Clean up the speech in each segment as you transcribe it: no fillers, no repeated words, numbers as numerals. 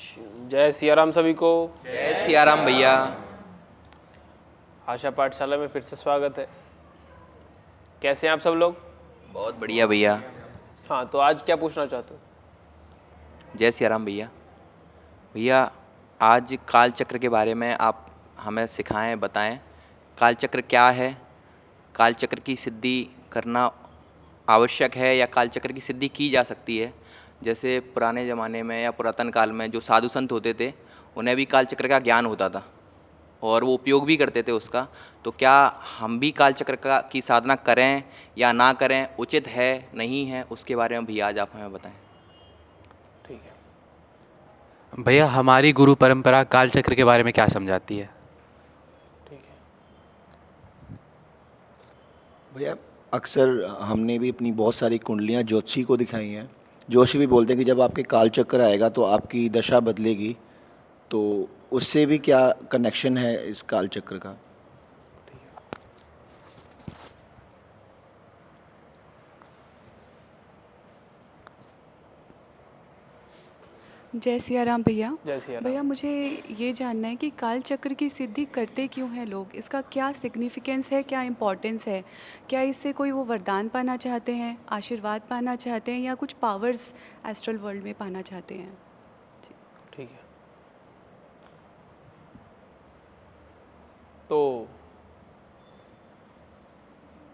जय सियाराम सभी को। जय सियाराम भैया। आशा पाठशाला में फिर से स्वागत है। कैसे हैं आप सब लोग? बहुत बढ़िया भैया। हाँ, तो आज क्या पूछना चाहते हो? जय सियाराम भैया। भैया आज काल चक्र के बारे में आप हमें सिखाएं, बताएं काल चक्र क्या है, काल चक्र की सिद्धि करना आवश्यक है या काल चक्र की सिद्धि की जा सकती है। जैसे पुराने ज़माने में या पुरातन काल में जो साधु संत होते थे उन्हें भी काल चक्र का ज्ञान होता था और वो उपयोग भी करते थे उसका। तो क्या हम भी काल चक्र की साधना करें या ना करें, उचित है नहीं है, उसके बारे में भैया आज आप हमें बताएं। ठीक है। भैया हमारी गुरु परंपरा काल चक्र के बारे में क्या समझाती है? ठीक है भैया, अक्सर हमने भी अपनी बहुत सारी कुंडलियाँ ज्योतिषी को दिखाई हैं। ज्योतिषी भी बोलते हैं कि जब आपके काल चक्र आएगा तो आपकी दशा बदलेगी। तो उससे भी क्या कनेक्शन है इस काल चक्र का? जय सियाराम भैया। जय सियाराम। भैया मुझे ये जानना है कि काल चक्र की सिद्धि करते क्यों हैं लोग? इसका क्या सिग्निफिकेंस है, क्या इम्पोर्टेंस है? क्या इससे कोई वो वरदान पाना चाहते हैं, आशीर्वाद पाना चाहते हैं या कुछ पावर्स एस्ट्रल वर्ल्ड में पाना चाहते हैं? ठीक है। तो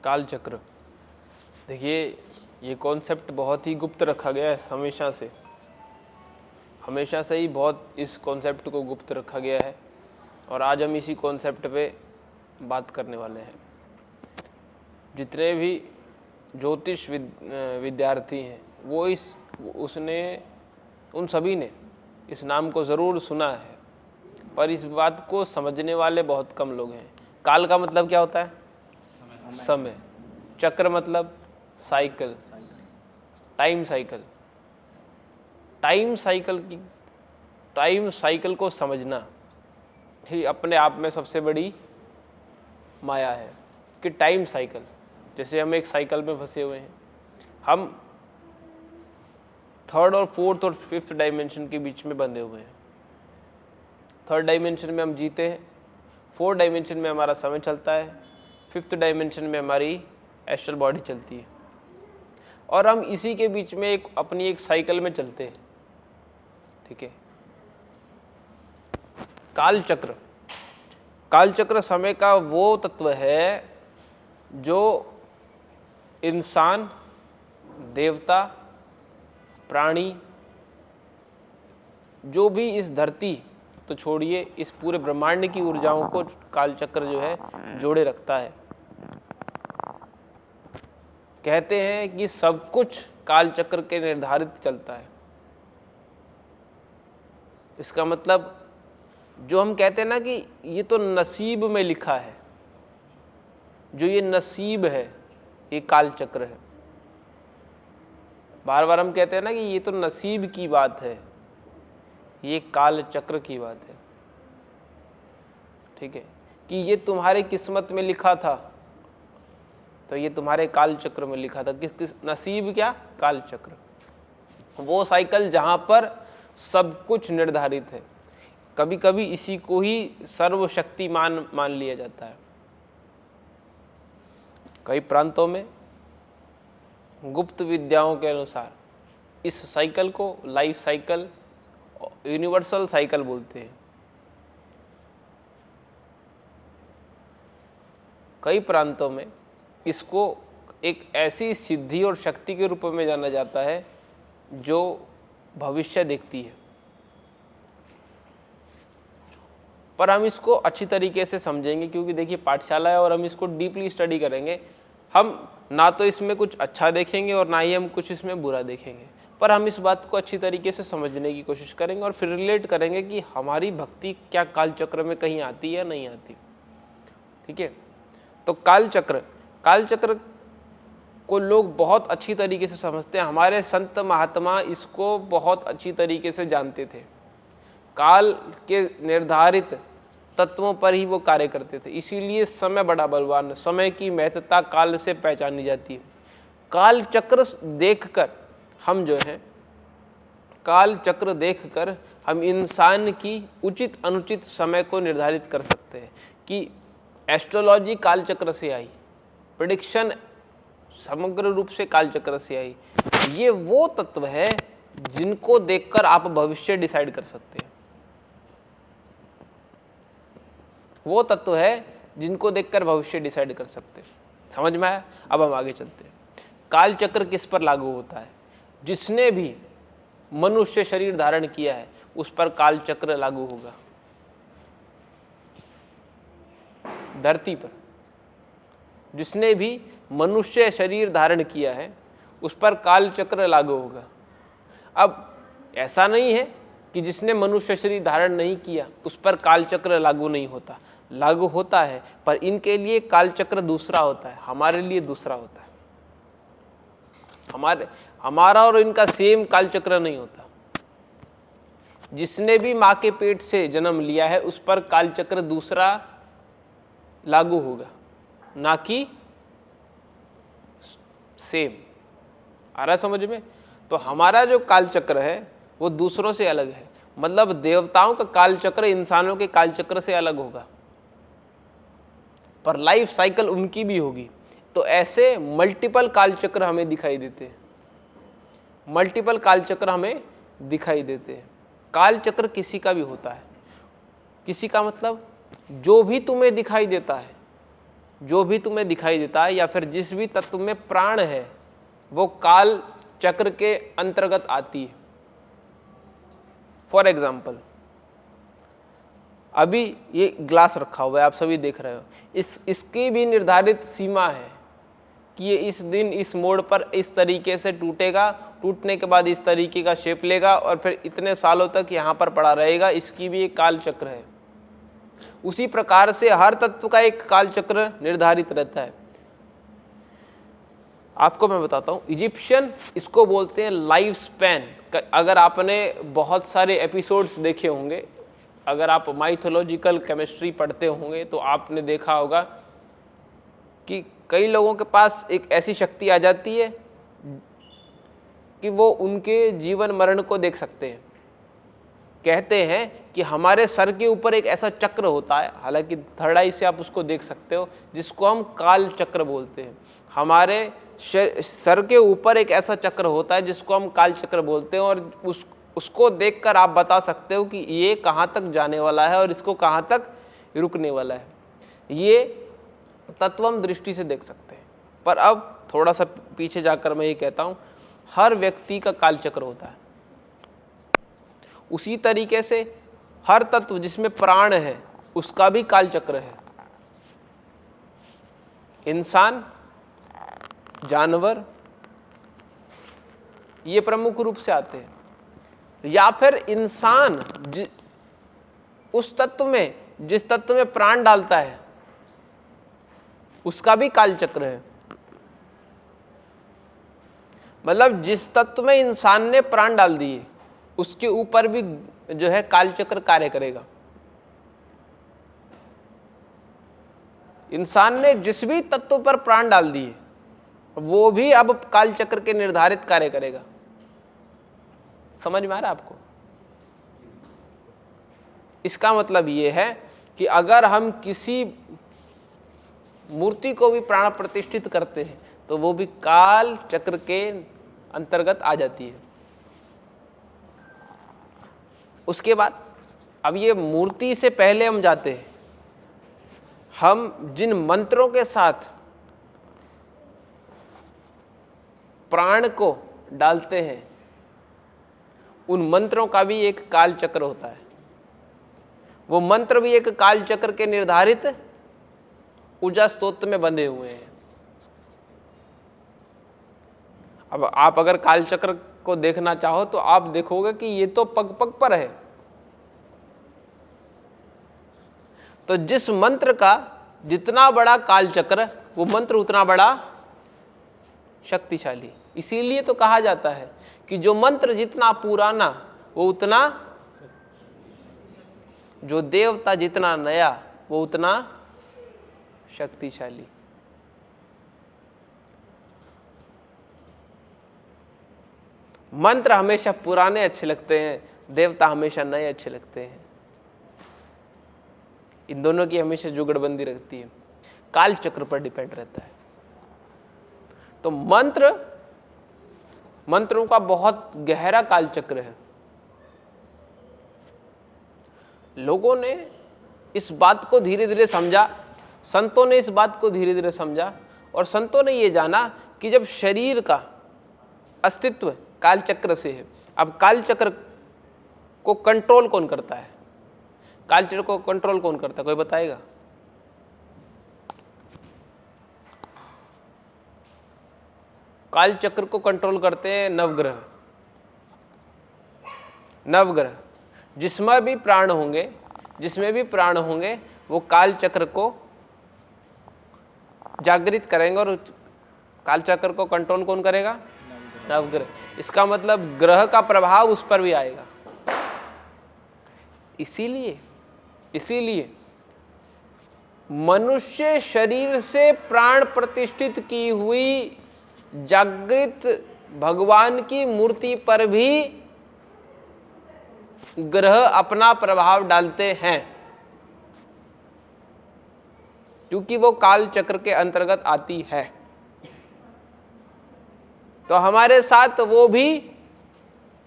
काल चक्र, देखिए ये कॉन्सेप्ट बहुत ही गुप्त रखा गया है हमेशा से ही बहुत इस कॉन्सेप्ट को गुप्त रखा गया है और आज हम इसी कॉन्सेप्ट पे बात करने वाले हैं। जितने भी ज्योतिष विद्यार्थी हैं वो उन सभी ने इस नाम को ज़रूर सुना है, पर इस बात को समझने वाले बहुत कम लोग हैं। काल का मतलब क्या होता है? समय। चक्र मतलब cycle, time cycle. Time cycle को समझना ही अपने आप में सबसे बड़ी माया है कि टाइम साइकिल, जैसे हम एक साइकिल में फंसे हुए हैं, हम थर्ड और फोर्थ और फिफ्थ डायमेंशन के बीच में बंधे हुए हैं। थर्ड डायमेंशन में हम जीते हैं, फोर्थ डायमेंशन में हमारा समय चलता है, फिफ्थ डायमेंशन में हमारी एस्ट्रल बॉडी चलती है और हम इसी के बीच में अपनी एक साइकिल में चलते हैं। ठीक है। काल चक्र समय का वो तत्व है जो इंसान, देवता, प्राणी, जो भी इस धरती तो छोड़िए इस पूरे ब्रह्मांड की ऊर्जाओं को काल चक्र जो है जोड़े रखता है। कहते हैं कि सब कुछ काल चक्र के निर्धारित चलता है। इसका मतलब जो हम कहते हैं ना कि ये तो नसीब में लिखा है, जो ये नसीब है ये काल चक्र है। बार बार हम कहते हैं ना कि ये तो नसीब की बात है, ये काल चक्र की बात है। ठीक है, कि ये तुम्हारे किस्मत में लिखा था तो ये तुम्हारे काल चक्र में लिखा था। किस नसीब क्या? काल चक्र, वो साइकिल जहां पर सब कुछ निर्धारित है। कभी कभी इसी को ही सर्वशक्तिमान मान लिया जाता है। कई प्रांतों में गुप्त विद्याओं के अनुसार इस साइकिल को लाइफ साइकिल, यूनिवर्सल साइकिल बोलते हैं। कई प्रांतों में इसको एक ऐसी सिद्धि और शक्ति के रूप में जाना जाता है जो भविष्य देखती है। पर हम इसको अच्छी तरीके से समझेंगे क्योंकि देखिए पाठशाला है और हम इसको डीपली स्टडी करेंगे। हम ना तो इसमें कुछ अच्छा देखेंगे और ना ही हम कुछ इसमें बुरा देखेंगे, पर हम इस बात को अच्छी तरीके से समझने की कोशिश करेंगे और फिर रिलेट करेंगे कि हमारी भक्ति क्या काल चक्र में कहीं आती है या नहीं आती। ठीक है। तो काल चक्र को लोग बहुत अच्छी तरीके से समझते हैं। हमारे संत महात्मा इसको बहुत अच्छी तरीके से जानते थे। काल के निर्धारित तत्वों पर ही वो कार्य करते थे, इसीलिए समय बड़ा बलवान है। समय की महत्ता काल से पहचानी जाती है। काल चक्र देखकर हम जो है काल चक्र देखकर हम इंसान की उचित अनुचित समय को निर्धारित कर सकते हैं कि एस्ट्रोलॉजी काल चक्र से आई, प्रेडिक्शन समग्र रूप से काल चक्र से आई। ये वो तत्व है जिनको देखकर आप भविष्य डिसाइड कर सकते हैं। वो तत्व है जिनको देखकर भविष्य डिसाइड कर सकते हैं। समझ में आया? अब हम आगे चलते हैं। काल चक्र किस पर लागू होता है? जिसने भी मनुष्य शरीर धारण किया है उस पर काल चक्र लागू होगा। धरती पर जिसने भी मनुष्य शरीर धारण किया है उस पर काल चक्र लागू होगा। अब ऐसा नहीं है कि जिसने मनुष्य शरीर धारण नहीं किया उस पर काल चक्र लागू नहीं होता, लागू होता है, पर इनके लिए काल चक्र दूसरा होता है, हमारे लिए दूसरा होता है। हमारा और इनका सेम काल चक्र नहीं होता। जिसने भी माँ के पेट से जन्म लिया है उस पर काल चक्र दूसरा लागू होगा, ना कि सेम। आ रहा समझ में? तो हमारा जो काल चक्र है वो दूसरों से अलग है। मतलब देवताओं का काल चक्र इंसानों के काल चक्र से अलग होगा, पर लाइफ साइकिल उनकी भी होगी। तो ऐसे मल्टीपल काल चक्र हमें दिखाई देते हैं, मल्टीपल काल चक्र हमें दिखाई देते हैं। काल चक्र किसी का भी होता है। किसी का मतलब जो भी तुम्हें दिखाई देता है, जो भी तुम्हें दिखाई देता है या फिर जिस भी तत्व में प्राण है वो काल चक्र के अंतर्गत आती है। फॉर एग्जाम्पल, अभी ये ग्लास रखा हुआ है, आप सभी देख रहे हो, इसकी भी निर्धारित सीमा है कि ये इस दिन इस मोड़ पर इस तरीके से टूटेगा, टूटने के बाद इस तरीके का शेप लेगा और फिर इतने सालों तक यहाँ पर पड़ा रहेगा। इसकी भी एक काल चक्र है। उसी प्रकार से हर तत्व का एक काल चक्र निर्धारित रहता है। आपको मैं बताता हूँ, इजिप्शियन इसको बोलते हैं लाइफ स्पैन। अगर आपने बहुत सारे एपिसोड्स देखे होंगे, अगर आप माइथोलॉजिकल केमिस्ट्री पढ़ते होंगे तो आपने देखा होगा कि कई लोगों के पास एक ऐसी शक्ति आ जाती है कि वो उनके जीवन मरण को देख सकते हैं। कहते हैं कि हमारे सर के ऊपर एक ऐसा चक्र होता है, हालांकि थर्ड आई से आप उसको देख सकते हो, जिसको हम काल चक्र बोलते हैं। हमारे सर के ऊपर एक ऐसा चक्र होता है जिसको हम काल चक्र बोलते हैं, और उसको देखकर आप बता सकते हो कि ये कहाँ तक जाने वाला है और इसको कहाँ तक रुकने वाला है। ये तत्व हम दृष्टि से देख सकते हैं। पर अब थोड़ा सा पीछे जाकर मैं ये कहता हूँ, हर व्यक्ति का काल चक्र होता है। उसी तरीके से हर तत्व जिसमें प्राण है उसका भी काल चक्र है। इंसान, जानवर, ये प्रमुख रूप से आते हैं। या फिर इंसान उस तत्व में, जिस तत्व में प्राण डालता है उसका भी काल चक्र है। मतलब जिस तत्व में इंसान ने प्राण डाल दिए उसके ऊपर भी जो है काल चक्र कार्य करेगा। इंसान ने जिस भी तत्व पर प्राण डाल दिए वो भी अब काल चक्र के निर्धारित कार्य करेगा। समझ में आ रहा है आपको? इसका मतलब ये है कि अगर हम किसी मूर्ति को भी प्राण प्रतिष्ठित करते हैं तो वो भी काल चक्र के अंतर्गत आ जाती है। उसके बाद अब ये मूर्ति से पहले हम जाते हैं, हम जिन मंत्रों के साथ प्राण को डालते हैं उन मंत्रों का भी एक काल चक्र होता है। वो मंत्र भी एक काल चक्र के निर्धारित ऊर्जा स्तोत्र में बंधे हुए हैं। अब आप अगर काल चक्र को देखना चाहो तो आप देखोगे कि ये तो पग पग पर है। तो जिस मंत्र का जितना बड़ा काल चक्र वो मंत्र उतना बड़ा शक्तिशाली। इसीलिए तो कहा जाता है कि जो मंत्र जितना पुराना वो उतना, जो देवता जितना नया वो उतना शक्तिशाली। मंत्र हमेशा पुराने अच्छे लगते हैं, देवता हमेशा नए अच्छे लगते हैं। इन दोनों की हमेशा जुगड़बंदी रहती है, काल चक्र पर डिपेंड रहता है। तो मंत्रों का बहुत गहरा काल चक्र है। लोगों ने इस बात को धीरे धीरे समझा, संतों ने इस बात को धीरे धीरे समझा, और संतों ने ये जाना कि जब शरीर का अस्तित्व काल चक्र से है, अब काल चक्र को कंट्रोल कौन करता है? काल चक्र को कंट्रोल कौन करता है, कोई बताएगा? काल चक्र को कंट्रोल करते हैं नवग्रह। नवग्रह जिसमें भी प्राण होंगे वो काल चक्र को जागृत करेंगे, और काल चक्र को कंट्रोल कौन करेगा? नवग्रह। इसका मतलब ग्रह का प्रभाव उस पर भी आएगा। इसीलिए मनुष्य शरीर से प्राण प्रतिष्ठित की हुई जागृत भगवान की मूर्ति पर भी ग्रह अपना प्रभाव डालते हैं, क्योंकि वो काल चक्र के अंतर्गत आती है। तो हमारे साथ वो भी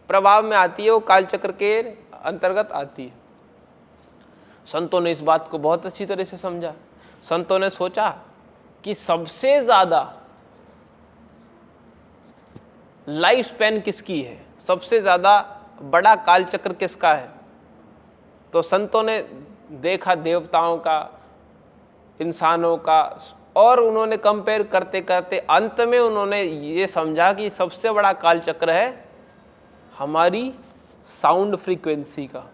प्रभाव में आती है, वो काल चक्र के अंतर्गत आती है। संतों ने इस बात को बहुत अच्छी तरह से समझा। संतों ने सोचा कि सबसे ज्यादा लाइफ स्पैन किसकी है, सबसे ज्यादा बड़ा काल चक्र किसका है। तो संतों ने देखा देवताओं का, इंसानों का, और उन्होंने कंपेयर करते करते अंत में उन्होंने ये समझा कि सबसे बड़ा काल चक्र है हमारी साउंड फ्रीक्वेंसी का।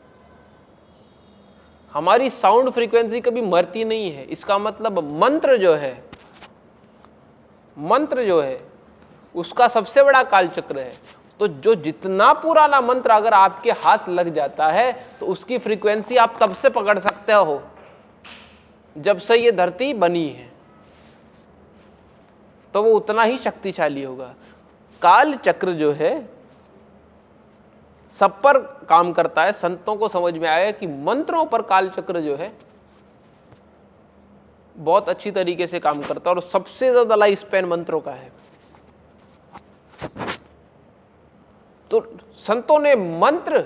हमारी साउंड फ्रीक्वेंसी कभी मरती नहीं है। इसका मतलब मंत्र जो है उसका सबसे बड़ा काल चक्र है। तो जो जितना पुराना मंत्र अगर आपके हाथ लग जाता है तो उसकी फ्रीक्वेंसी आप तब से पकड़ सकते हो जब से ये धरती बनी है, तो वो उतना ही शक्तिशाली होगा। काल चक्र जो है सब पर काम करता है। संतों को समझ में आया कि मंत्रों पर काल चक्र जो है बहुत अच्छी तरीके से काम करता है, और सबसे ज्यादा लाइफ स्पैन मंत्रों का है। तो संतों ने मंत्र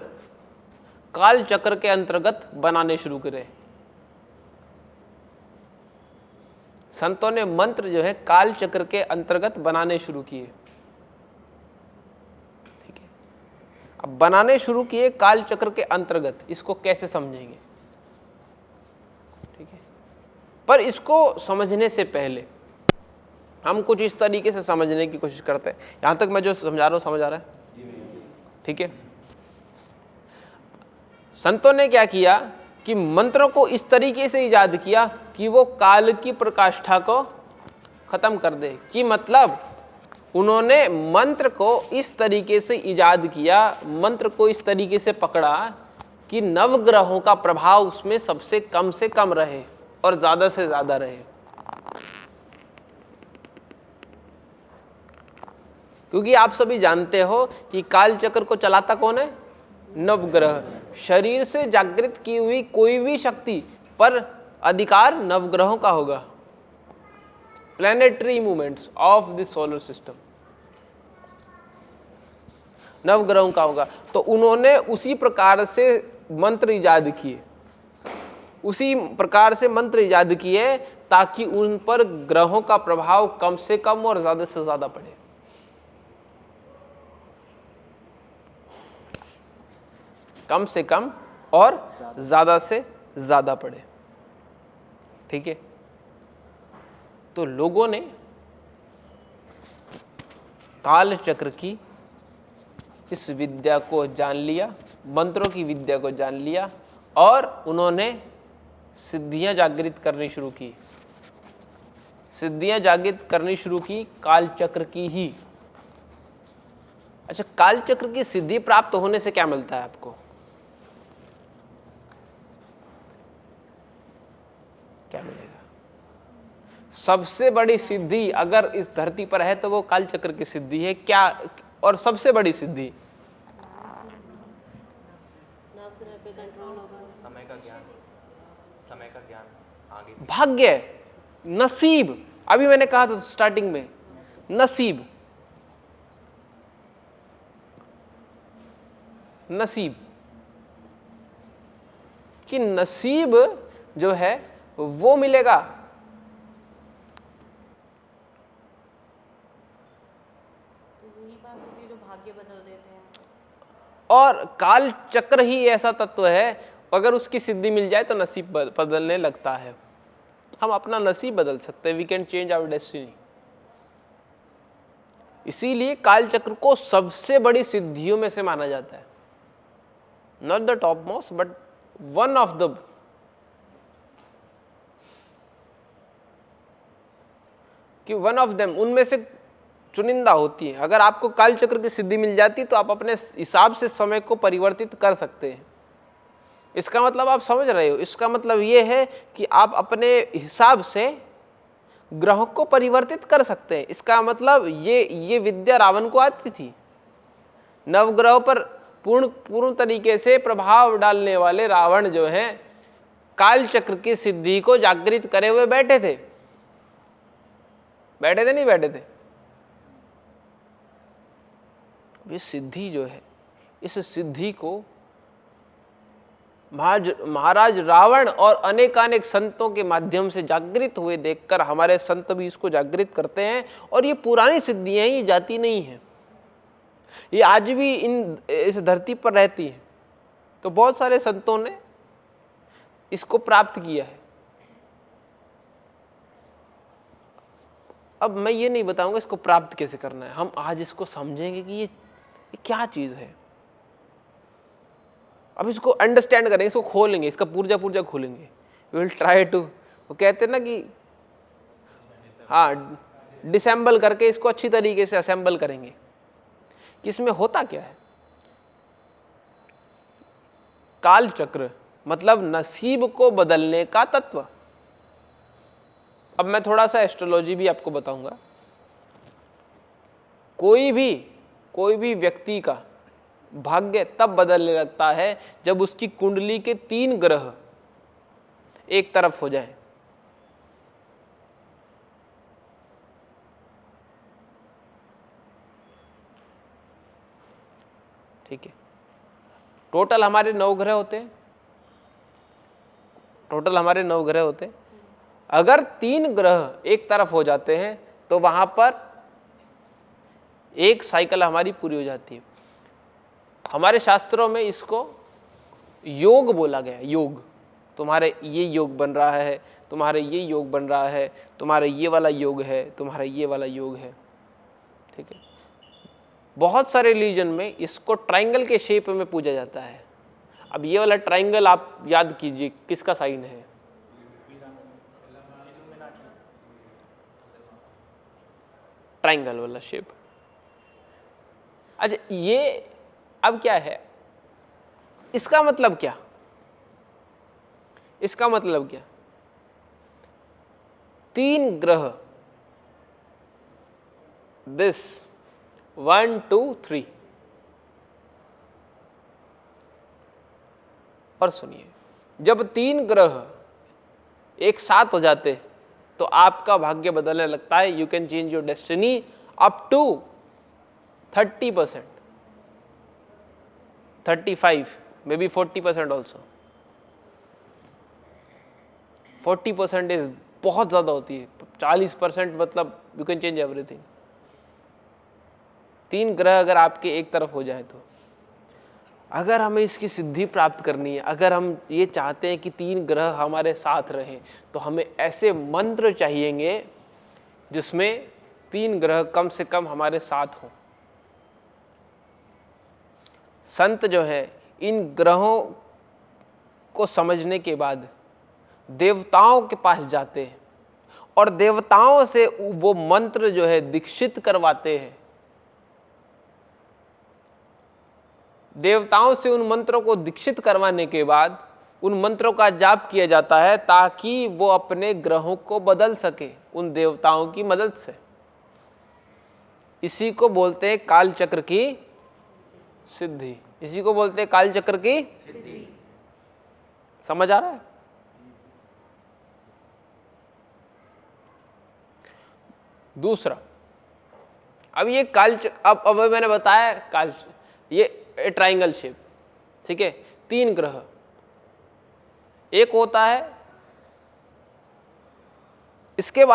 काल चक्र के अंतर्गत बनाने शुरू करे। संतों ने मंत्र जो है काल चक्र के अंतर्गत बनाने शुरू किए। ठीक है, अब बनाने शुरू किए काल चक्र के अंतर्गत। इसको कैसे समझेंगे? ठीक है, पर इसको समझने से पहले हम कुछ इस तरीके से समझने की कोशिश करते हैं। यहां तक मैं जो समझा रहा हूं समझ आ रहा है? ठीक है। संतों ने क्या किया कि मंत्रों को इस तरीके से इजाद किया कि वो काल की प्रकाष्ठा को खत्म कर दे। कि मतलब उन्होंने मंत्र को इस तरीके से इजाद किया, मंत्र को इस तरीके से पकड़ा कि नवग्रहों का प्रभाव उसमें सबसे कम से कम रहे और ज्यादा से ज्यादा रहे। क्योंकि आप सभी जानते हो कि काल चक्र को चलाता कौन है? नवग्रह। शरीर से जागृत की हुई कोई भी शक्ति पर अधिकार नवग्रहों का होगा। Planetary movements of the solar system नवग्रहों का होगा। तो उन्होंने उसी प्रकार से मंत्र इजाद किए, ताकि उन पर ग्रहों का प्रभाव कम से कम और ज्यादा से ज्यादा पड़े। कम से कम और ज्यादा से ज्यादा पड़े। ठीक है, तो लोगों ने काल चक्र की इस विद्या को जान लिया, मंत्रों की विद्या को जान लिया, और उन्होंने सिद्धियां जागृत करनी शुरू की। सिद्धियां जागृत करनी शुरू की काल चक्र की ही। अच्छा, काल चक्र की सिद्धि प्राप्त होने से क्या मिलता है आपको? क्या मिलेगा? सबसे बड़ी सिद्धि अगर इस धरती पर है तो वो काल चक्र की सिद्धि है। क्या और सबसे बड़ी सिद्धि समय का ज्ञान, समय का ज्ञान आगे भाग्य, नसीब। अभी मैंने कहा था स्टार्टिंग में, नसीब, नसीब कि नसीब जो है वो मिलेगा। तो यही बात होती है जो भाग्य बदल देते हैं। और काल चक्र ही ऐसा तत्व है, अगर उसकी सिद्धि मिल जाए तो नसीब बदलने लगता है। हम अपना नसीब बदल सकते हैं, we can change our destiny. इसीलिए काल चक्र को सबसे बड़ी सिद्धियों में से माना जाता है, not the top most but one of the. कि वन ऑफ देम, उनमें से चुनिंदा होती है। अगर आपको काल चक्र की सिद्धि मिल जाती तो आप अपने हिसाब से समय को परिवर्तित कर सकते हैं। इसका मतलब आप समझ रहे हो, इसका मतलब ये है कि आप अपने हिसाब से ग्रहों को परिवर्तित कर सकते हैं। इसका मतलब ये विद्या रावण को आती थी। नवग्रहों पर पूर्ण तरीके से प्रभाव डालने वाले रावण जो हैं, काल चक्र की सिद्धि को जागृत करे हुए बैठे थे। बैठे थे नहीं बैठे थे? ये सिद्धि जो है, इस सिद्धि को महाराज रावण और अनेकानेक संतों के माध्यम से जागृत हुए देखकर हमारे संत भी इसको जागृत करते हैं। और ये पुरानी सिद्धियां, ये जाती नहीं है, ये आज भी इस धरती पर रहती है। तो बहुत सारे संतों ने इसको प्राप्त किया है। अब मैं ये नहीं बताऊंगा इसको प्राप्त कैसे करना है, हम आज इसको समझेंगे कि ये क्या चीज है। अब इसको अंडरस्टैंड करेंगे, इसको खोलेंगे, इसका पूर्जा खोलेंगे। वी विल ट्राई टू, वो कहते हैं ना कि हाँ, डिसेंबल करके इसको अच्छी तरीके से असेंबल करेंगे कि इसमें होता क्या है। काल चक्र मतलब नसीब को बदलने का तत्व। अब मैं थोड़ा सा एस्ट्रोलॉजी भी आपको बताऊंगा। कोई भी व्यक्ति का भाग्य तब बदलने लगता है जब उसकी कुंडली के 3 ग्रह एक तरफ हो जाएं। ठीक है, टोटल हमारे 9 ग्रह होते हैं। अगर 3 ग्रह एक तरफ हो जाते हैं तो वहां पर एक साइकिल हमारी पूरी हो जाती है। हमारे शास्त्रों में इसको योग बोला गया। योग, तुम्हारे ये योग बन रहा है, तुम्हारे ये योग बन रहा है, तुम्हारे ये वाला योग है, तुम्हारा ये वाला योग है। ठीक है, बहुत सारे रिलीजन में इसको ट्रायंगल के शेप में पूजा जाता है। अब ये वाला ट्रायंगल आप याद कीजिए किसका साइन है? ट्रायंगल वाला शेप। अच्छा, ये अब क्या है, इसका मतलब क्या? इसका मतलब क्या? 3 ग्रह, दिस 1 2 3। और सुनिए, जब 3 ग्रह एक साथ हो जाते तो आपका भाग्य बदलने लगता है। You can change your destiny up to 30%, 35, maybe 40% also. 40% is बहुत ज्यादा होती है। 40% मतलब यू कैन चेंज एवरीथिंग। 3 ग्रह अगर आपके एक तरफ हो जाए तो, अगर हमें इसकी सिद्धि प्राप्त करनी है, अगर हम ये चाहते हैं कि 3 ग्रह हमारे साथ रहें, तो हमें ऐसे मंत्र चाहिएंगे जिसमें 3 ग्रह कम से कम हमारे साथ हों। संत जो है इन ग्रहों को समझने के बाद देवताओं के पास जाते हैं और देवताओं से वो मंत्र जो है दीक्षित करवाते हैं। देवताओं से उन मंत्रों को दीक्षित करवाने के बाद उन मंत्रों का जाप किया जाता है ताकि वो अपने ग्रहों को बदल सके उन देवताओं की मदद से। इसी को बोलते हैं काल चक्र की सिद्धि, इसी को बोलते हैं काल चक्र की सिद्धि। समझ आ रहा है? दूसरा, अब ये अब मैंने बताया ये ट्राइंगल शेप, ठीक है, 3 ग्रह, एक होता है, इसके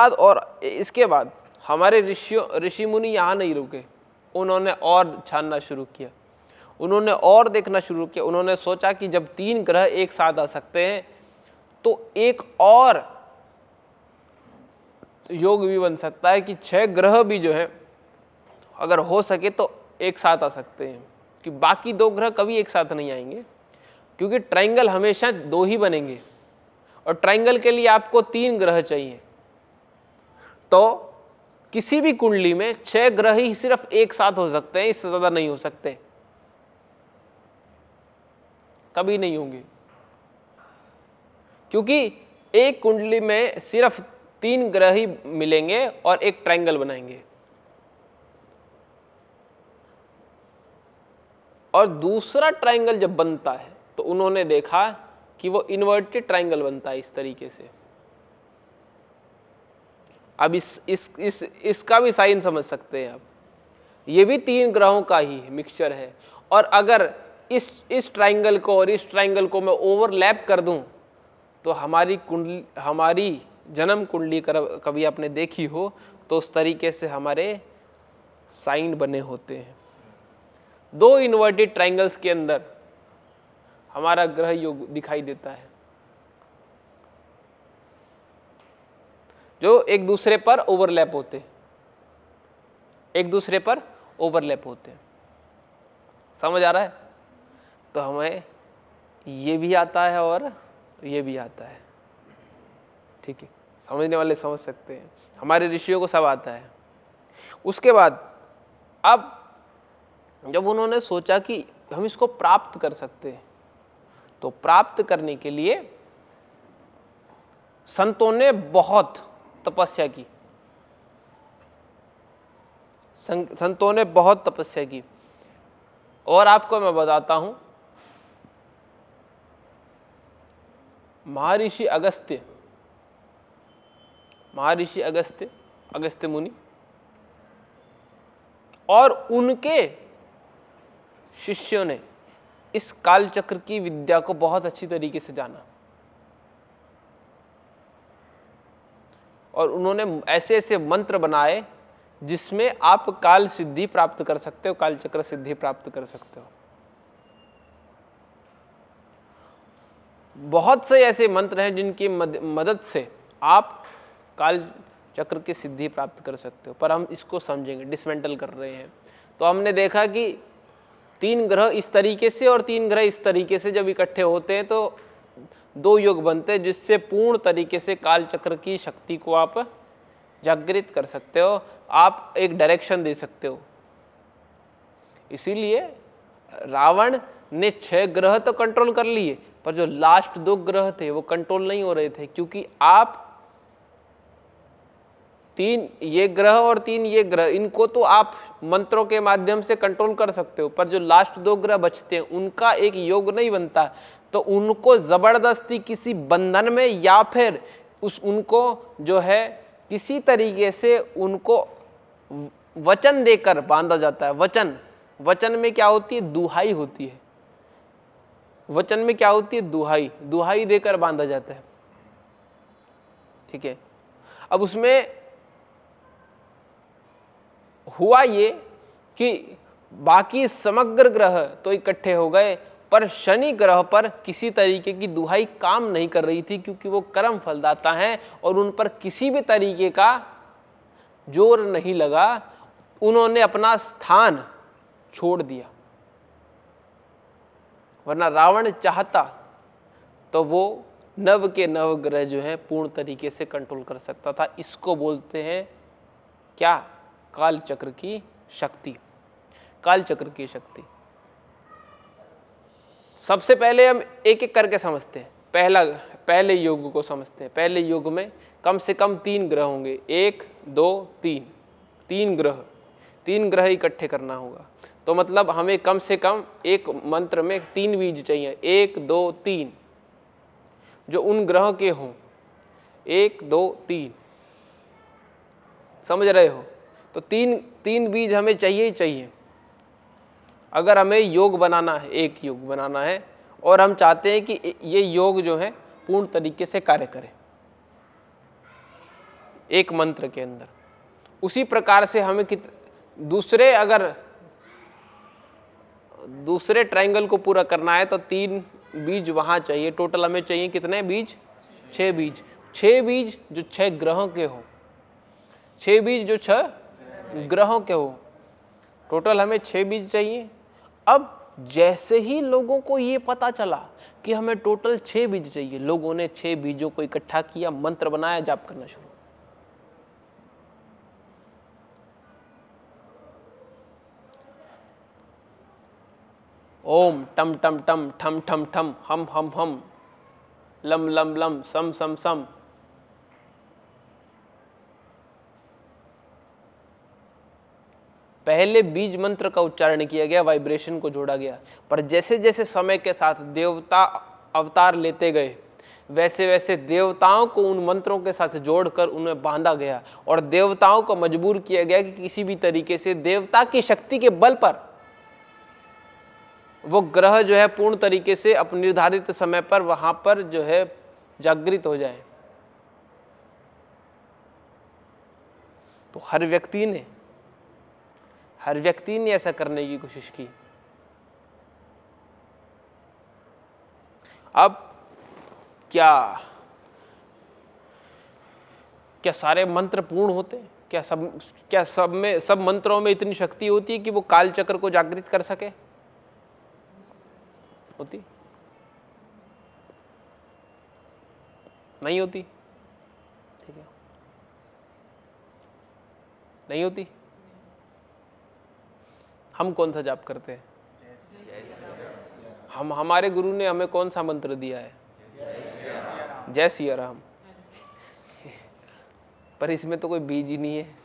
बाद हमारे ऋषि मुनि यहाँ नहीं रुके, उन्होंने और छानना शुरू किया, उन्होंने और देखना शुरू किया। उन्होंने सोचा कि जब 3 ग्रह एक साथ आ सकते हैं तो एक और योग भी बन सकता है कि 6 ग्रह भी जो है अगर हो सके तो एक साथ आ सकते हैं, कि बाकी 2 ग्रह कभी एक साथ नहीं आएंगे, क्योंकि ट्रायंगल हमेशा 2 ही बनेंगे और ट्रायंगल के लिए आपको 3 ग्रह चाहिए। तो किसी भी कुंडली में 6 ग्रह ही सिर्फ एक साथ हो सकते हैं, इससे ज्यादा नहीं हो सकते, कभी नहीं होंगे, क्योंकि एक कुंडली में सिर्फ 3 ग्रह ही मिलेंगे और एक ट्रायंगल बनाएंगे। और दूसरा ट्रायंगल जब बनता है तो उन्होंने देखा कि वो इन्वर्टेड ट्रायंगल बनता है इस तरीके से। अब इसका भी साइन समझ सकते हैं आप, ये भी 3 ग्रहों का ही मिक्सचर है। और अगर इस ट्रायंगल को और इस ट्रायंगल को मैं ओवरलैप कर दूं तो हमारी जन्म कुंडली कभी आपने देखी हो तो उस तरीके से हमारे साइन बने होते हैं। 2 इन्वर्टेड ट्रायंगल्स के अंदर हमारा ग्रह योग दिखाई देता है, जो एक दूसरे पर ओवरलैप होते हैं, एक दूसरे पर ओवरलैप होते हैं। समझ आ रहा है? तो हमें ये भी आता है और ये भी आता है, ठीक है, समझने वाले समझ सकते हैं, हमारे ऋषियों को सब आता है। उसके बाद अब जब उन्होंने सोचा कि हम इसको प्राप्त कर सकते हैं, तो प्राप्त करने के लिए संतों ने बहुत तपस्या की, संतों ने बहुत तपस्या की। और आपको मैं बताता हूं, महर्षि अगस्त्य मुनि और उनके शिष्यों ने इस कालचक्र की विद्या को बहुत अच्छी तरीके से जाना, और उन्होंने ऐसे ऐसे मंत्र बनाए जिसमें आप काल सिद्धि प्राप्त कर सकते हो, कालचक्र सिद्धि प्राप्त कर सकते हो। बहुत से ऐसे मंत्र हैं जिनकी मदद से आप काल चक्र की सिद्धि प्राप्त कर सकते हो, पर हम इसको समझेंगे, डिसमेंटल कर रहे हैं। तो हमने देखा कि 3 ग्रह इस तरीके से और 3 ग्रह इस तरीके से जब इकट्ठे होते हैं तो 2 योग बनते हैं, जिससे पूर्ण तरीके से काल चक्र की शक्ति को आप जागृत कर सकते हो, आप एक डायरेक्शन दे सकते हो। इसीलिए रावण ने 6 ग्रह तो कंट्रोल कर लिए, पर जो लास्ट 2 ग्रह थे वो कंट्रोल नहीं हो रहे थे, क्योंकि आप 3 ये ग्रह और 3 ये ग्रह, इनको तो आप मंत्रों के माध्यम से कंट्रोल कर सकते हो, पर जो लास्ट 2 ग्रह बचते हैं उनका एक योग नहीं बनता। तो उनको जबरदस्ती किसी बंधन में या फिर उनको जो है किसी तरीके से उनको वचन देकर बांधा जाता है। वचन में क्या होती है? दुहाई होती है। वचन में क्या होती है? दुहाई देकर बांधा जाता है, ठीक है। अब उसमें हुआ ये कि बाकी समग्र ग्रह तो इकट्ठे हो गए, पर शनि ग्रह पर किसी तरीके की दुहाई काम नहीं कर रही थी, क्योंकि वो कर्म फलदाता हैं और उन पर किसी भी तरीके का जोर नहीं लगा। उन्होंने अपना स्थान छोड़ दिया, वरना रावण चाहता तो वो 9 के 9 ग्रह जो है पूर्ण तरीके से कंट्रोल कर सकता था। इसको बोलते हैं क्या? काल चक्र की शक्ति। काल चक्र की शक्ति। सबसे पहले हम एक एक करके समझते हैं। पहले योग को समझते हैं। पहले योग में कम से कम 3 ग्रह होंगे, 1 2 3, 3 ग्रह। 3 ग्रह इकट्ठे करना होगा। तो मतलब हमें कम से कम एक मंत्र में 3 बीज चाहिए, 1 2 3, जो उन ग्रह के हों। 1 2 3, समझ रहे हो? तो 3 बीज हमें चाहिए ही चाहिए। अगर हमें योग बनाना है, एक योग बनाना है, और हम चाहते हैं कि ये योग जो है पूर्ण तरीके से कार्य करे एक मंत्र के अंदर, उसी प्रकार से हमें दूसरे ट्रायंगल को पूरा करना है तो 3 बीज वहां चाहिए। टोटल हमें चाहिए कितने बीज? 6 बीज। 6 बीज जो 6 ग्रहों के हो, 6 बीज जो 6 ग्रहों के हो, टोटल हमें 6 बीज चाहिए। अब जैसे ही लोगों को ये पता चला कि हमें टोटल 6 बीज चाहिए, लोगों ने 6 बीजों को इकट्ठा किया, मंत्र बनाया, जाप करना शुरू। ओम टम टम टम ठम ठम ठम हम हम हम लम लम लम सम सम सम। पहले बीज मंत्र का उच्चारण किया गया, वाइब्रेशन को जोड़ा गया, पर जैसे जैसे समय के साथ देवता अवतार लेते गए, वैसे वैसे देवताओं को उन मंत्रों के साथ जोड़कर उन्हें बांधा गया और देवताओं को मजबूर किया गया कि किसी भी तरीके से देवता की शक्ति के बल पर वो ग्रह जो है पूर्ण तरीके से अपने निर्धारित समय पर वहां पर जो है जागृत हो जाए। तो हर व्यक्ति ने ऐसा करने की कोशिश की। अब क्या सारे मंत्र पूर्ण होते हैं? क्या सब मंत्रों में इतनी शक्ति होती है कि वो काल चक्र को जागृत कर सके? होती नहीं होती? ठीक है, नहीं होती। हम कौन सा जाप करते हैं? हमारे गुरु ने हमें कौन सा मंत्र दिया है? जय सिया राम। पर इसमें तो कोई बीज ही नहीं है।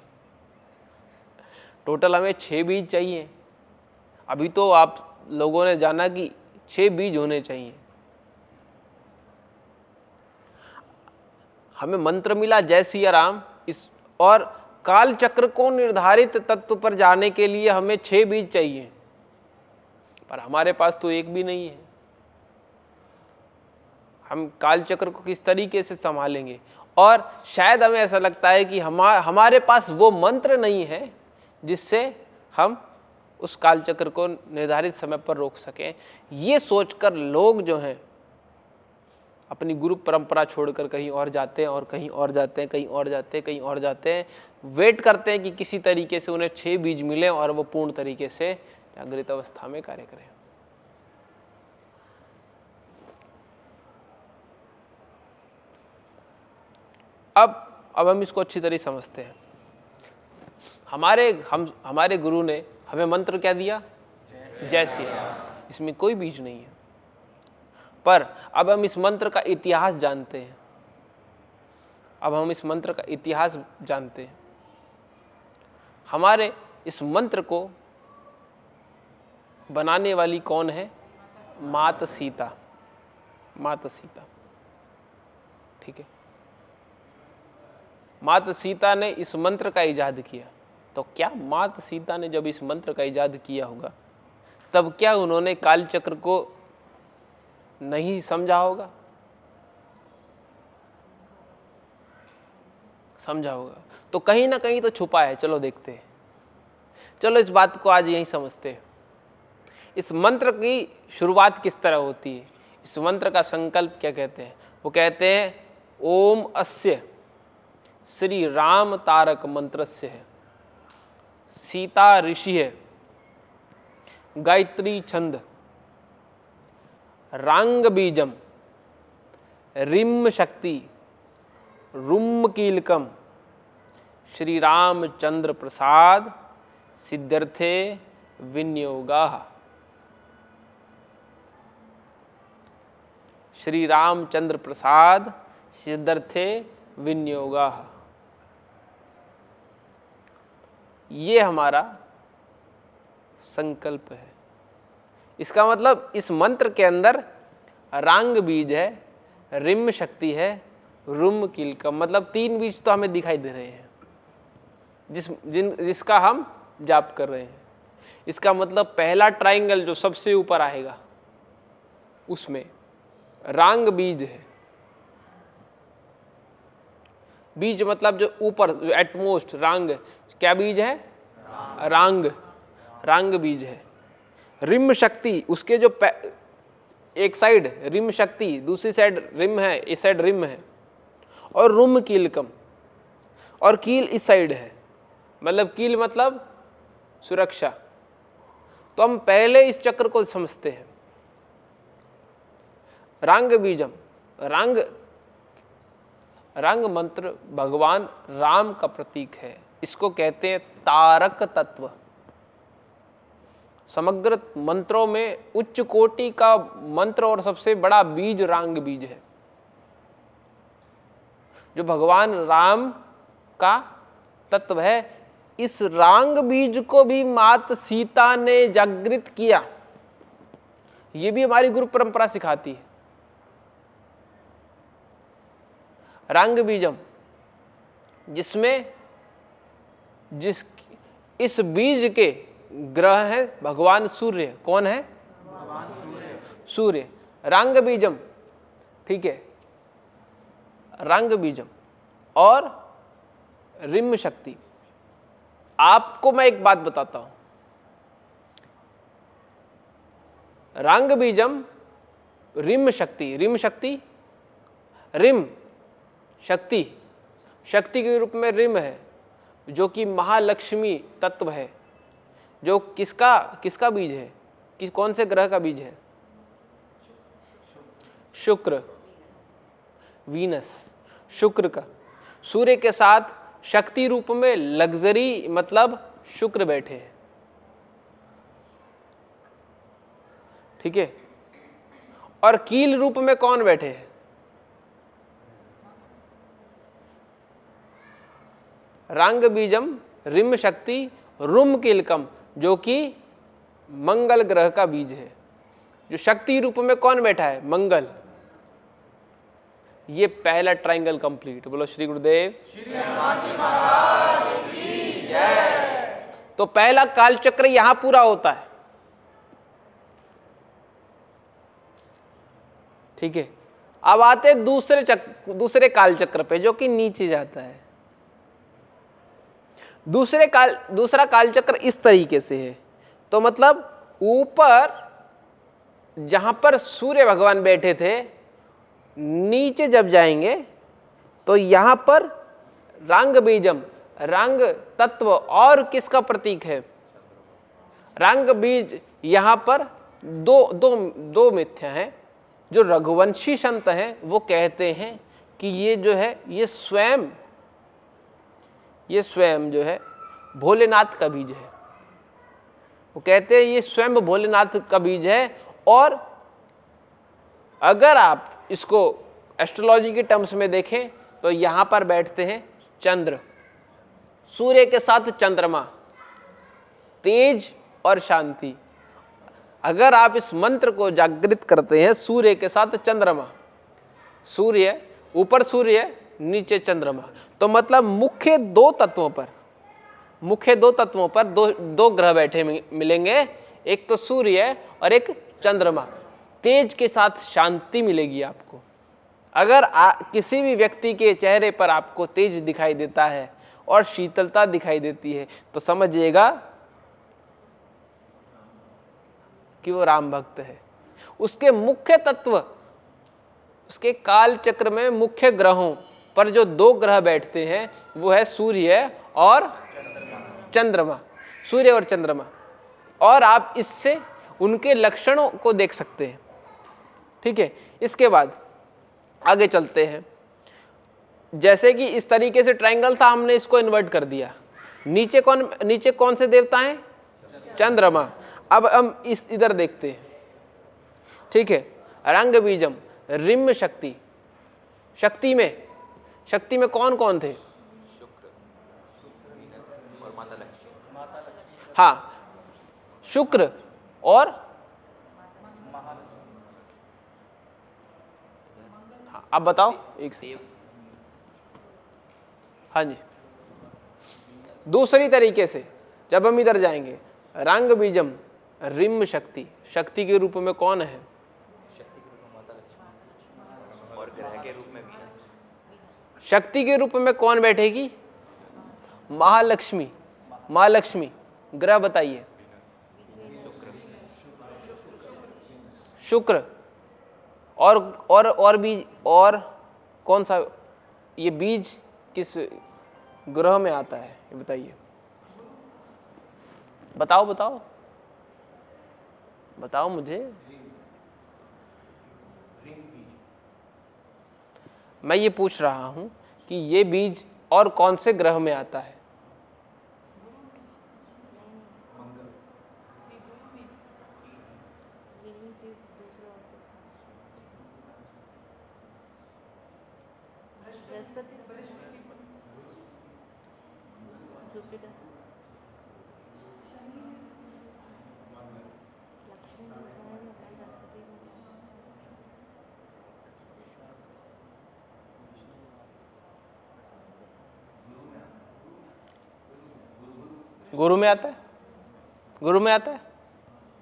टोटल हमें 6 बीज चाहिए। अभी तो आप लोगों ने जाना कि 6 बीज होने चाहिए। हमें मंत्र मिला जय सिया राम, और काल चक्र को निर्धारित तत्व पर जाने के लिए हमें 6 बीज चाहिए, पर हमारे पास तो एक भी नहीं है। हम काल चक्र को किस तरीके से संभालेंगे? और शायद हमें ऐसा लगता है कि हमारे पास वो मंत्र नहीं है जिससे हम उस काल चक्र को निर्धारित समय पर रोक सकें। ये सोचकर लोग जो हैं अपनी गुरु परंपरा छोड़कर कहीं और जाते हैं, और कहीं और जाते हैं, कहीं और जाते हैं, कहीं और जाते हैं, वेट करते हैं कि किसी तरीके से उन्हें 6 बीज मिले और वो पूर्ण तरीके से जागृत अवस्था में कार्य करें। अब हम इसको अच्छी तरह समझते हैं। हमारे गुरु ने हमें मंत्र क्या दिया? जय श्री राम। इसमें कोई बीज नहीं है। पर अब हम इस मंत्र का इतिहास जानते हैं। हमारे इस मंत्र को बनाने वाली कौन है? माता सीता। ठीक है, माता सीता ने इस मंत्र का इजाद किया। तो क्या माता सीता ने जब इस मंत्र का इजाद किया होगा, तब क्या उन्होंने काल चक्र को नहीं समझा होगा? समझा होगा। तो कहीं ना कहीं तो छुपा है। चलो देखते हैं, चलो इस बात को आज यहीं समझते हैं। इस मंत्र की शुरुआत किस तरह होती है? इस मंत्र का संकल्प क्या कहते हैं? वो कहते हैं ओम अस्य श्री राम तारक मंत्रस्य है, सीता ऋषि है, गायत्री छंद, रांग बीजम, रिम शक्ति, रुम कीलकम, श्री रामचंद्र प्रसाद सिद्ध्यर्थे विनियोगाः। श्री रामचंद्र प्रसाद सिद्ध्यर्थे विनियोगाः। ये हमारा संकल्प है। इसका मतलब इस मंत्र के अंदर रांग बीज है, रिम शक्ति है, रुम कीलकम, मतलब 3 बीज तो हमें दिखाई दे रहे हैं जिसका हम जाप कर रहे हैं। इसका मतलब पहला ट्रायंगल जो सबसे ऊपर आएगा उसमें रांग बीज है। बीज मतलब जो ऊपर, जो एटमोस्ट, रांग, क्या बीज है? रांग बीज है। रिम शक्ति, उसके जो एक साइड रिम शक्ति, दूसरी साइड रिम है, इस साइड रिम है, और रुम कीलकम, और कील इस साइड है, मतलब कील मतलब सुरक्षा। तो हम पहले इस चक्र को समझते हैं। रांग बीजम, रंग मंत्र भगवान राम का प्रतीक है। इसको कहते हैं तारक तत्व। समग्र मंत्रों में उच्च कोटि का मंत्र और सबसे बड़ा बीज रांग बीज है, जो भगवान राम का तत्व है। इस रांग बीज को भी मात सीता ने जागृत किया। ये भी हमारी गुरु परंपरा सिखाती है। रांग बीजम, जिसमें इस बीज के ग्रह है भगवान सूर्य। कौन है? सूर्य। रांग बीजम, ठीक है, रांग बीजम और रिम शक्ति। आपको मैं एक बात बताता हूं, रांग बीजम, रिम शक्ति, रिम शक्ति, शक्ति के रूप में रिम है, जो कि महालक्ष्मी तत्व है, जो किसका बीज है? कौन से ग्रह का बीज है? शुक्र, वीनस, शुक्र का। सूर्य के साथ शक्ति रूप में लग्जरी मतलब शुक्र बैठे हैं, ठीक है। और कील रूप में कौन बैठे हैं? रांग बीजम, रिम शक्ति, रुम कीलकम, जो कि मंगल ग्रह का बीज है। जो शक्ति रूप में कौन बैठा है? मंगल। ये पहला ट्रायंगल कंप्लीट। बोलो श्री गुरुदेव। तो पहला कालचक्र यहां पूरा होता है, ठीक है। अब आते दूसरे कालचक्र पे, जो कि नीचे जाता है। दूसरा कालचक्र इस तरीके से है। तो मतलब ऊपर जहां पर सूर्य भगवान बैठे थे, नीचे जब जाएंगे तो यहां पर रांग बीजम, रांग तत्व और किसका प्रतीक है? रांग बीज। यहां पर दो मिथ्या हैं। जो रघुवंशी संत हैं वो कहते हैं कि ये जो है, ये स्वयं जो है भोलेनाथ का बीज है। वो कहते हैं ये स्वयं भोलेनाथ का बीज है। और अगर आप इसको एस्ट्रोलॉजी के टर्म्स में देखें तो यहां पर बैठते हैं चंद्र, सूर्य के साथ चंद्रमा, तेज और शांति। अगर आप इस मंत्र को जागृत करते हैं, सूर्य के साथ चंद्रमा, सूर्य ऊपर, सूर्य नीचे चंद्रमा, तो मतलब मुख्य दो तत्वों पर दो ग्रह बैठे मिलेंगे। एक तो सूर्य और एक चंद्रमा। तेज के साथ शांति मिलेगी आपको। अगर किसी भी व्यक्ति के चेहरे पर आपको तेज दिखाई देता है और शीतलता दिखाई देती है, तो समझिएगा कि वो राम भक्त है। उसके मुख्य तत्व, उसके काल चक्र में मुख्य ग्रहों पर जो 2 ग्रह बैठते हैं वो है सूर्य और चंद्रमा, सूर्य और चंद्रमा। और आप इससे उनके लक्षणों को देख सकते हैं, ठीक है। इसके बाद आगे चलते हैं। जैसे कि इस तरीके से ट्रायंगल था, हमने इसको इन्वर्ट कर दिया। नीचे कौन से देवता हैं? चंद्रमा। अब हम इधर देखते हैं, ठीक है। रंग बीजम, रिम शक्ति, शक्ति में कौन कौन थे? हाँ, शुक्र और हाँ, आप बताओ एक से। हाँ जी, दूसरी तरीके से जब हम इधर जाएंगे, रंग बीजम रिम शक्ति, शक्ति के रूप में कौन है? और ग्रह के रूप में वीनस। शक्ति के रूप में कौन बैठेगी? महालक्ष्मी। महालक्ष्मी। ग्रह बताइए। शुक्र। और बीज, और कौन सा? ये बीज किस ग्रह में आता है ये बताइए। बताओ बताओ बताओ मुझे। मैं ये पूछ रहा हूं कि ये बीज और कौन से ग्रह में आता है? यही चीज दूसरा ऑफिस बृहस्पति, जुपिटर, लक्ष्मी दूसरा है, बृहस्पति। गुरु में आता है? गुरु में आता है,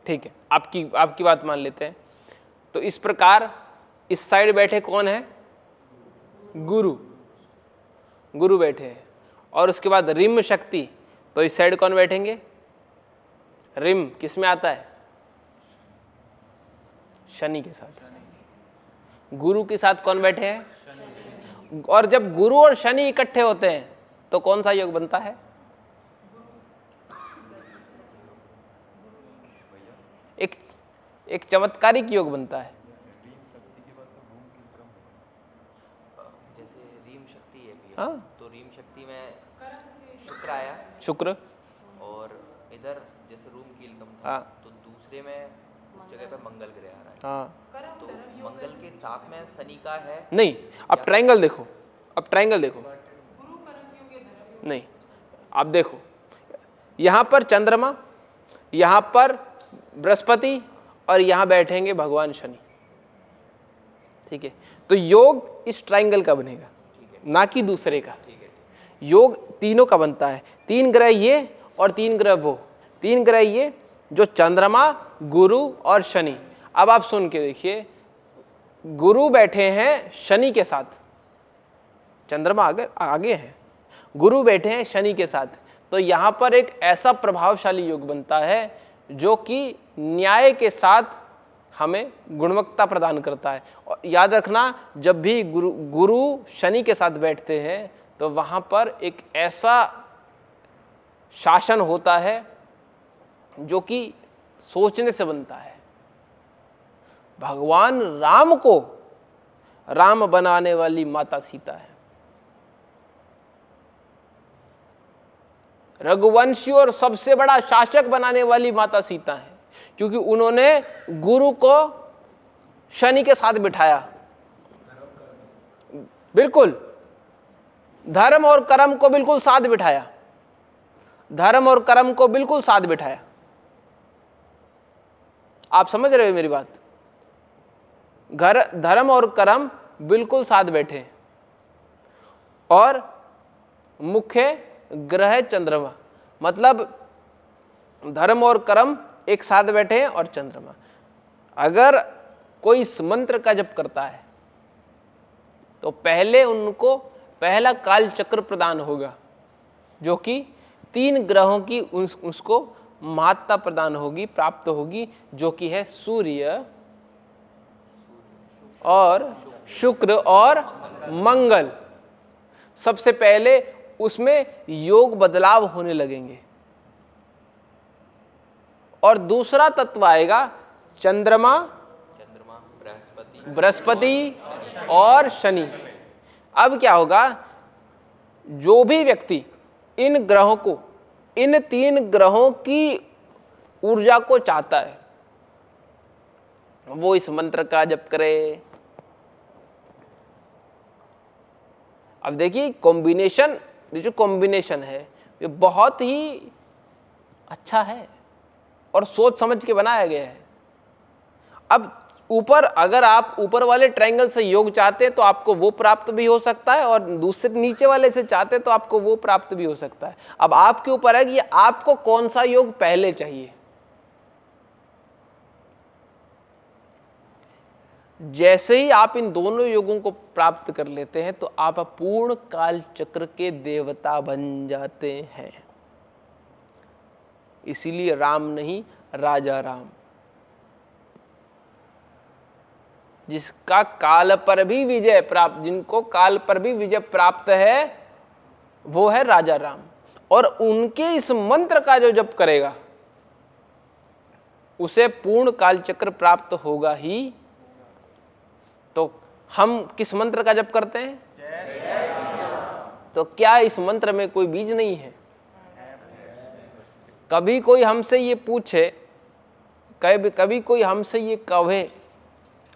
ठीक है, आपकी बात मान लेते हैं। तो इस प्रकार इस साइड बैठे कौन है? गुरु। गुरु बैठे हैं। और उसके बाद रिम शक्ति, तो इस साइड कौन बैठेंगे? रिम किस में आता है? शनि के साथ। गुरु के साथ कौन बैठे हैं? और जब गुरु और शनि इकट्ठे होते हैं तो कौन सा योग बनता है? एक चमत्कारिक योग बनता है। जैसे रीम शक्ति है भी, हाँ। तो रीम शक्ति में शुक्र आया, शुक्र। और इधर जैसे रूम कीलकम था, हाँ। तो दूसरे में जगह पे मंगल ग्रह आ रहा है। हाँ, तो मंगल के साथ में शनि का है। नहीं, अब ट्रायंगल देखो, अब ट्रायंगल देखो। नहीं, आप देखो, यहां पर चंद्रमा, यहां पर बृहस्पति, और यहां बैठेंगे भगवान शनि। ठीक है, तो योग इस ट्रायंगल का बनेगा, ना कि दूसरे का। योग तीनों का बनता है। 3 ग्रह ये और 3 ग्रह वो। 3 ग्रह ये जो चंद्रमा, गुरु और शनि। अब आप सुन के देखिए, गुरु बैठे हैं शनि के साथ, चंद्रमा आगे है, गुरु बैठे हैं शनि के साथ। तो यहां पर एक ऐसा प्रभावशाली योग बनता है जो कि न्याय के साथ हमें गुणवत्ता प्रदान करता है। और याद रखना, जब भी गुरु शनि के साथ बैठते हैं तो वहां पर एक ऐसा शासन होता है जो कि सोचने से बनता है। भगवान राम को राम बनाने वाली माता सीता है। रघुवंशी और सबसे बड़ा शासक बनाने वाली माता सीता है, क्योंकि उन्होंने गुरु को शनि के साथ बिठाया। बिल्कुल, धर्म और कर्म को बिल्कुल साथ बिठाया। धर्म और कर्म को बिल्कुल साथ बिठाया। आप समझ रहे हो मेरी बात? धर्म और कर्म बिल्कुल साथ बैठे, और मुख्य ग्रह चंद्रमा, मतलब धर्म और कर्म एक साथ बैठे हैं, और चंद्रमा। अगर कोई इस मंत्र का जप करता है तो पहले उनको पहला काल चक्र प्रदान होगा, जो कि 3 ग्रहों की उसको महत्ता प्रदान होगी, प्राप्त होगी, जो कि है सूर्य और शुक्र और मंगल। सबसे पहले उसमें योग बदलाव होने लगेंगे। और दूसरा तत्व आएगा चंद्रमा, बृहस्पति और शनि। अब क्या होगा, जो भी व्यक्ति इन ग्रहों को, इन 3 ग्रहों की ऊर्जा को चाहता है, वो इस मंत्र का जप करे। अब देखिए कॉम्बिनेशन, जो कॉम्बिनेशन है ये बहुत ही अच्छा है। और सोच समझ के बनाया गया है। अब ऊपर, अगर आप ऊपर वाले ट्रायंगल से योग चाहते हैं तो आपको वो प्राप्त भी हो सकता है, और दूसरे नीचे वाले से चाहते हैं तो आपको वो प्राप्त भी हो सकता है। अब आपके ऊपर है कि आपको कौन सा योग पहले चाहिए। जैसे ही आप इन दोनों योगों को प्राप्त कर लेते हैं तो आप पूर्ण काल चक्र के देवता बन जाते हैं। इसीलिए राम नहीं, राजा राम। जिसका काल पर भी विजय प्राप्त, जिनको काल पर भी विजय प्राप्त है, वो है राजा राम। और उनके इस मंत्र का जो जप करेगा उसे पूर्ण काल चक्र प्राप्त होगा ही। तो हम किस मंत्र का जप करते हैं? तो क्या इस मंत्र में कोई बीज नहीं है? कभी कोई हमसे ये पूछे, कभी कोई हमसे ये कहे,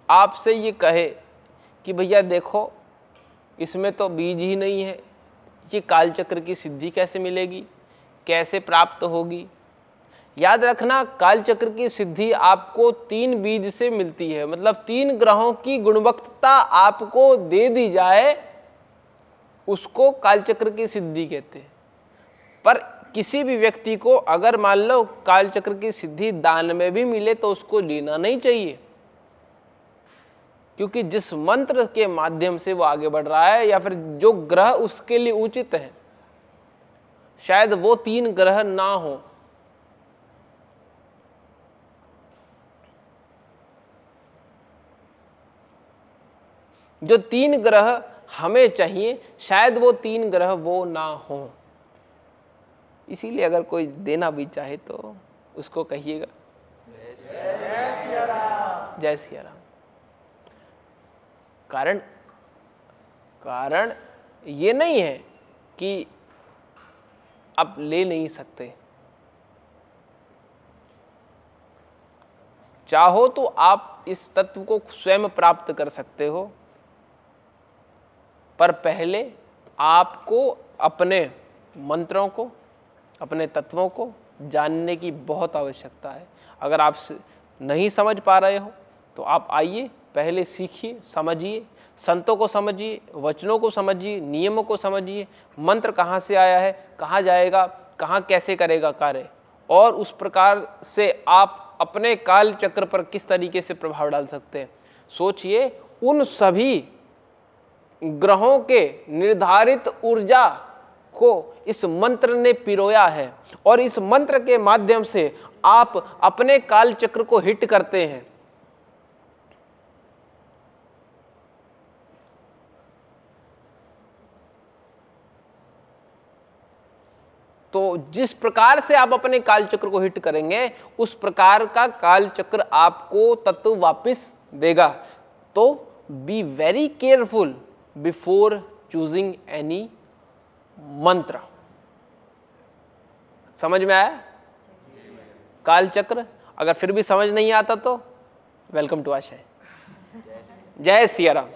आपसे ये कहे कि भैया देखो इसमें तो बीज ही नहीं है, ये काल चक्र की सिद्धि कैसे मिलेगी, कैसे प्राप्त होगी? याद रखना, काल चक्र की सिद्धि आपको 3 बीज से मिलती है। मतलब 3 ग्रहों की गुणवत्ता आपको दे दी जाए, उसको काल चक्र की सिद्धि कहते हैं। पर किसी भी व्यक्ति को अगर मान लो काल चक्र की सिद्धि दान में भी मिले तो उसको लेना नहीं चाहिए, क्योंकि जिस मंत्र के माध्यम से वो आगे बढ़ रहा है या फिर जो ग्रह उसके लिए उचित है, शायद वो 3 ग्रह ना हो। जो 3 ग्रह हमें चाहिए, शायद वो 3 ग्रह वो ना हो। इसीलिए अगर कोई देना भी चाहे तो उसको कहिएगा जय सिया राम। कारण ये नहीं है कि आप ले नहीं सकते। चाहो तो आप इस तत्व को स्वयं प्राप्त कर सकते हो, पर पहले आपको अपने मंत्रों को, अपने तत्वों को जानने की बहुत आवश्यकता है। अगर आप नहीं समझ पा रहे हो तो आप आइए, पहले सीखिए, समझिए, संतों को समझिए, वचनों को समझिए, नियमों को समझिए, मंत्र कहाँ से आया है, कहाँ जाएगा, कहाँ कैसे करेगा कार्य, और उस प्रकार से आप अपने काल चक्र पर किस तरीके से प्रभाव डाल सकते हैं। सोचिए, उन सभी ग्रहों के निर्धारित ऊर्जा को इस मंत्र ने पिरोया है, और इस मंत्र के माध्यम से आप अपने काल चक्र को हिट करते हैं। तो जिस प्रकार से आप अपने काल चक्र को हिट करेंगे, उस प्रकार का काल चक्र आपको तत्व वापस देगा। तो be very careful before choosing any मंत्र। समझ में आया? काल चक्र अगर फिर भी समझ नहीं आता तो वेलकम टू आशय। जय सिया राम।